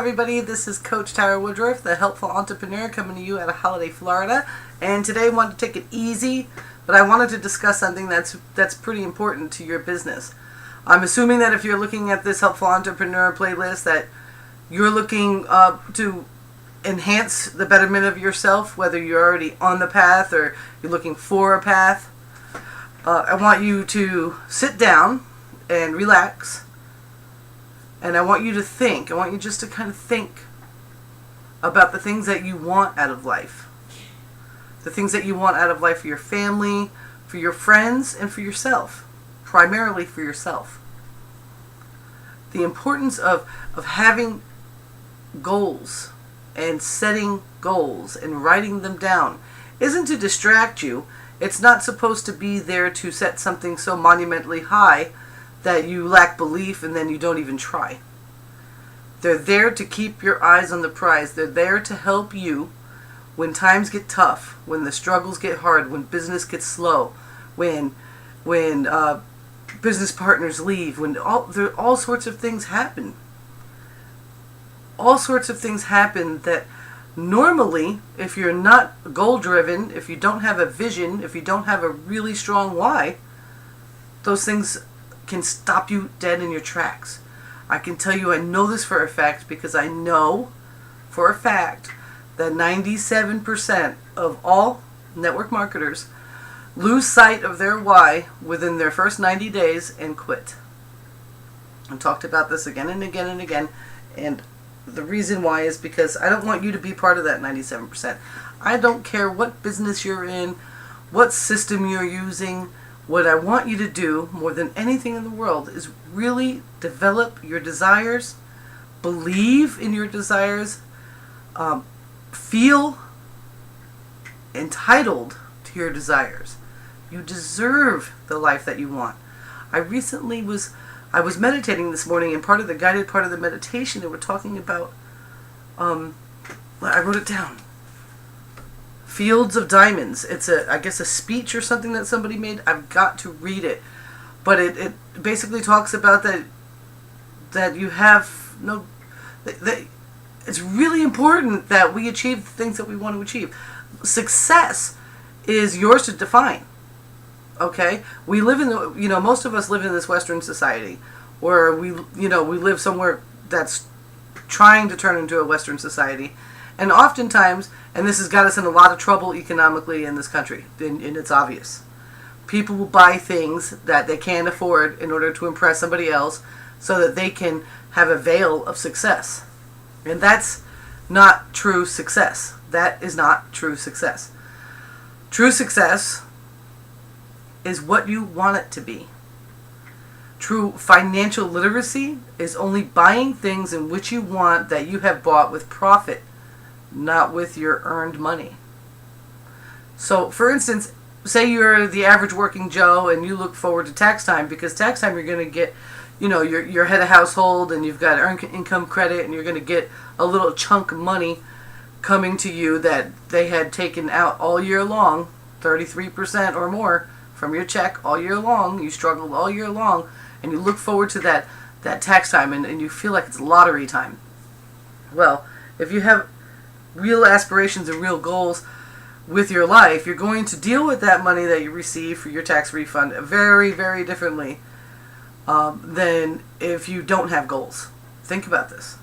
everybody. This is Coach Tara Woodruff, the helpful entrepreneur, coming to you out of Holiday, Florida. And today I wanted to take it easy, but I wanted to discuss something that's pretty important to your business. I'm assuming that if you're looking at this helpful entrepreneur playlist, that you're looking to enhance the betterment of yourself, whether you're already on the path or you're looking for a path. I want you to sit down and relax. And I want you to think. I want you just to kind of think about the things that you want out of life. The things that you want out of life for your family, for your friends, and for yourself. Primarily for yourself. The importance of having goals and setting goals and writing them down isn't to distract you. It's not supposed to be there to set something so monumentally high that you lack belief and then you don't even try. They're there to keep your eyes on the prize. They're there to help you when times get tough, when the struggles get hard, when business gets slow, when business partners leave, when all sorts of things happen. All sorts of things happen that normally, if you're not goal-driven, if you don't have a vision, if you don't have a really strong why, those things can stop you dead in your tracks. I can tell you I know this for a fact because I know for a fact that 97% of all network marketers lose sight of their why within their first 90 days and quit. I've talked about this again and again and again, and the reason why is because I don't want you to be part of that 97%. I don't care what business you're in, what system you're using. What I want you to do, more than anything in the world, is really develop your desires, believe in your desires, feel entitled to your desires. You deserve the life that you want. I was meditating this morning, and part of the guided part of the meditation, they were talking about, I wrote it down. Fields of Diamonds. It's I guess a speech or something that somebody made. I've got to read it. But it basically talks about that you have no... It's really important that we achieve the things that we want to achieve. Success is yours to define. Okay? We live in most of us live in this Western society where we live somewhere that's trying to turn into a Western society. And oftentimes, and this has got us in a lot of trouble economically in this country, and it's obvious. People will buy things that they can't afford in order to impress somebody else so that they can have a veil of success. And that's not true success. That is not true success. True success is what you want it to be. True financial literacy is only buying things in which you want that you have bought with profit, not with your earned money. So, for instance, say you're the average working Joe and you look forward to tax time, because tax time you're going to get, your head of household and you've got earned income credit and you're going to get a little chunk of money coming to you that they had taken out all year long, 33% or more from your check all year long. You struggled all year long and you look forward to that tax time and you feel like it's lottery time. Well, if you have real aspirations and real goals with your life, you're going to deal with that money that you receive for your tax refund very, very differently than if you don't have goals. Think about this.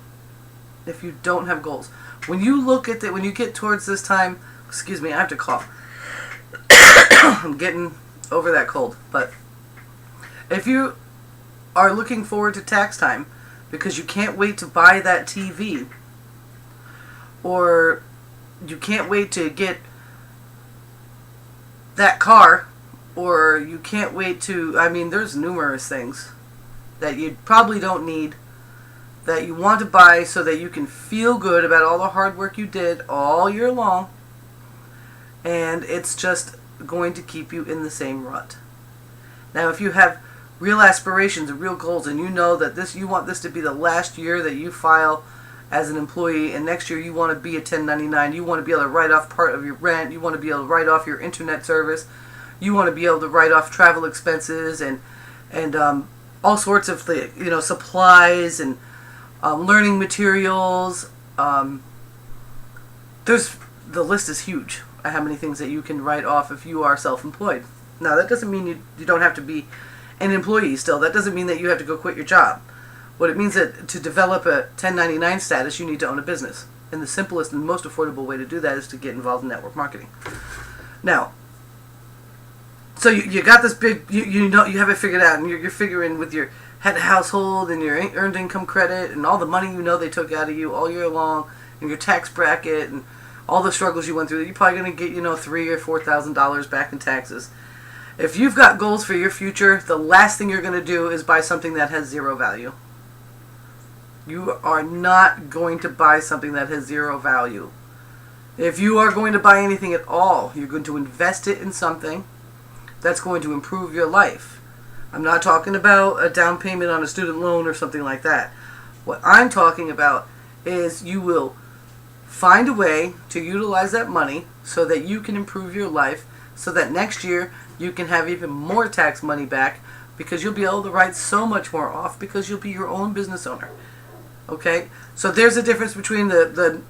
If you don't have goals. When you look at when you get towards this time, excuse me, I have to cough. I'm getting over that cold. But if you are looking forward to tax time because you can't wait to buy that TV, or you can't wait to get that car, or you can't wait to, there's numerous things that you probably don't need that you want to buy so that you can feel good about all the hard work you did all year long, and it's just going to keep you in the same rut. Now, if you have real aspirations and real goals, and you know that you want this to be the last year that you file as an employee, and next year you want to be a 1099, you want to be able to write off part of your rent, you want to be able to write off your internet service, you want to be able to write off travel expenses and all sorts of supplies and learning materials. The list is huge. How many things that you can write off if you are self-employed. Now, that doesn't mean you don't have to be an employee still. That doesn't mean that you have to go quit your job. What it means that to develop a 1099 status, you need to own a business. And the simplest and most affordable way to do that is to get involved in network marketing. Now, so you got this big, you know, you have it figured out, and you're figuring with your head of household and your earned income credit and all the money you know they took out of you all year long, and your tax bracket and all the struggles you went through. You're probably going to get, $3,000 or $4,000 back in taxes. If you've got goals for your future, the last thing you're going to do is buy something that has zero value. You are not going to buy something that has zero value. If you are going to buy anything at all, you're going to invest it in something that's going to improve your life. I'm not talking about a down payment on a student loan or something like that. What I'm talking about is you will find a way to utilize that money so that you can improve your life, so that next year you can have even more tax money back, because you'll be able to write so much more off because you'll be your own business owner. Okay? So there's a difference between the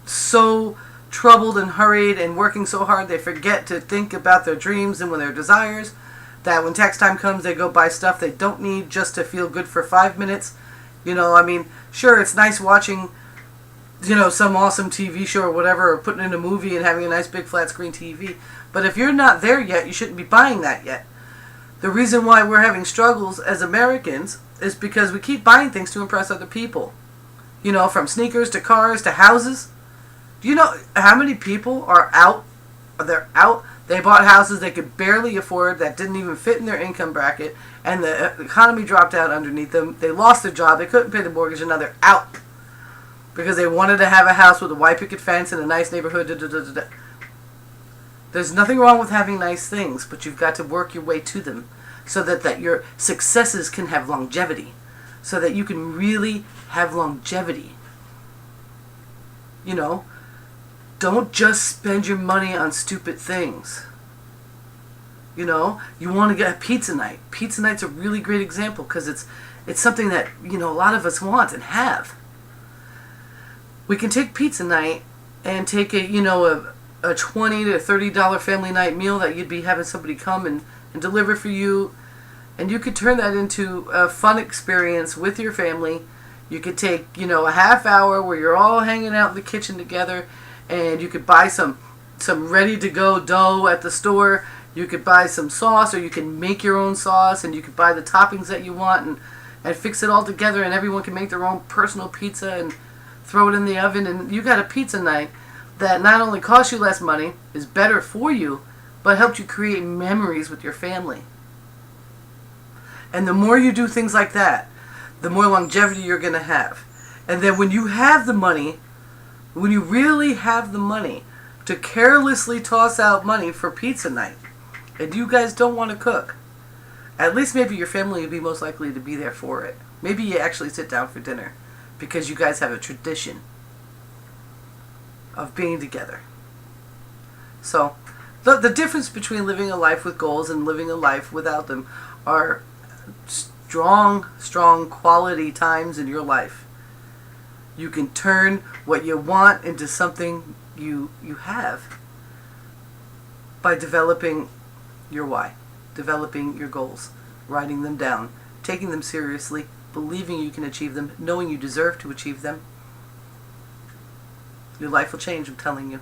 so troubled and hurried and working so hard they forget to think about their dreams and their desires, that when tax time comes they go buy stuff they don't need just to feel good for 5 minutes. Sure, it's nice watching some awesome TV show or whatever, or putting in a movie and having a nice big flat screen TV. But if you're not there yet, you shouldn't be buying that yet. The reason why we're having struggles as Americans is because we keep buying things to impress other people. From sneakers to cars to houses. Do you know how many people are out? They're out. They bought houses they could barely afford, that didn't even fit in their income bracket, and the economy dropped out underneath them. They lost their job. They couldn't pay the mortgage, and now they're out because they wanted to have a house with a white picket fence in a nice neighborhood. There's nothing wrong with having nice things, but you've got to work your way to them so that your successes can have longevity, so that you can really have longevity. Don't just spend your money on stupid things. You want to get a pizza night. Pizza night's a really great example because it's something that, a lot of us want and have. We can take pizza night and take a $20 to $30 family night meal that you'd be having somebody come and deliver for you, and you could turn that into a fun experience with your family. You could take, a half hour where you're all hanging out in the kitchen together, and you could buy some ready-to-go dough at the store. You could buy some sauce, or you can make your own sauce, and you could buy the toppings that you want and fix it all together, and everyone can make their own personal pizza and throw it in the oven, and you got a pizza night that not only costs you less money, is better for you, but helped you create memories with your family. And the more you do things like that, the more longevity you're going to have. And then when you have the money, when you really have the money to carelessly toss out money for pizza night, and you guys don't want to cook, at least maybe your family would be most likely to be there for it. Maybe you actually sit down for dinner because you guys have a tradition of being together. So the difference between living a life with goals and living a life without them are strong quality times in your life. You can turn what you want into something you have by developing your why, developing your goals, writing them down, taking them seriously, believing you can achieve them, knowing you deserve to achieve them. Your life will change, I'm telling you.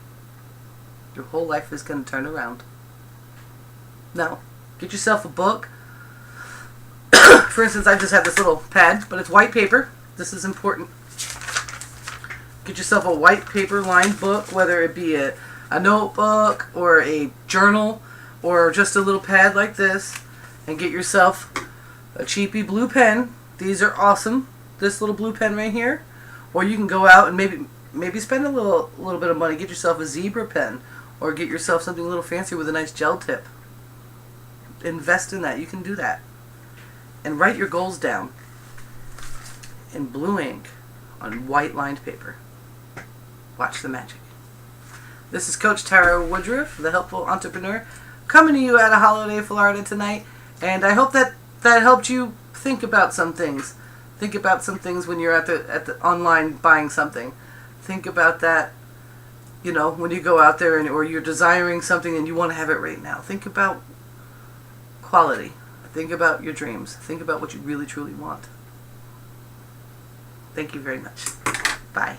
Your whole life is going to turn around. Now, get yourself a book. For instance, I just have this little pad, but it's white paper. This is important. Get yourself a white paper lined book, whether it be a notebook or a journal or just a little pad like this, and get yourself a cheapy blue pen. These are awesome. This little blue pen right here. Or you can go out and maybe spend a little bit of money. Get yourself a zebra pen, or get yourself something a little fancier with a nice gel tip. Invest in that. You can do that. And write your goals down in blue ink on white lined paper. Watch the magic. This is Coach Tara Woodruff, the Helpful Entrepreneur, coming to you out of Holiday, Florida tonight. And I hope that helped you think about some things. Think about some things when you're at the online buying something. Think about that, you know, when you go out there or you're desiring something and you want to have it right now. Think about quality. Think about your dreams. Think about what you really truly want. Thank you very much. Bye.